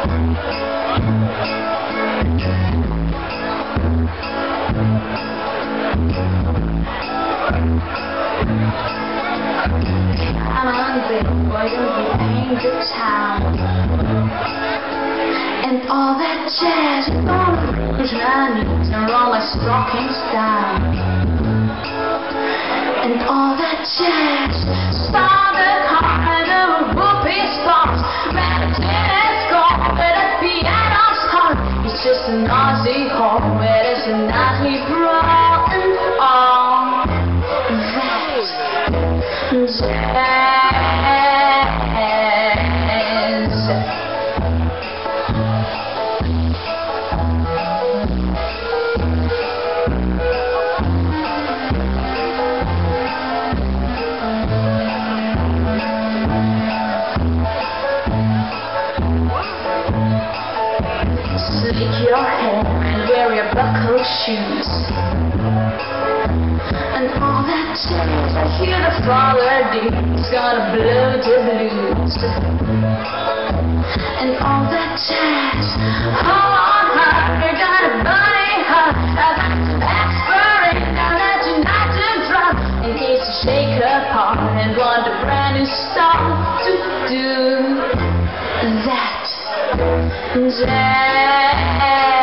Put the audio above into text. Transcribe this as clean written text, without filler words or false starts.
Come on, baby, why don't we paint the town? And all that jazz, all the illusion I need to roll my stockings down. And all that jazz, start the car and the whoopee stops. Man, the tennis court, where the piano's hard. It's just a noisy hall where there's a nightly brawl and all that jazz. Slick your hair and wear your buckled shoes. And all that jazz, I hear the father D's gonna blow the blues. And all that jazz, hold on her, you're gonna bunny her. I got some aspirin, now that you're not to drop, in case you shake her apart and want a brand new start to do that jazz.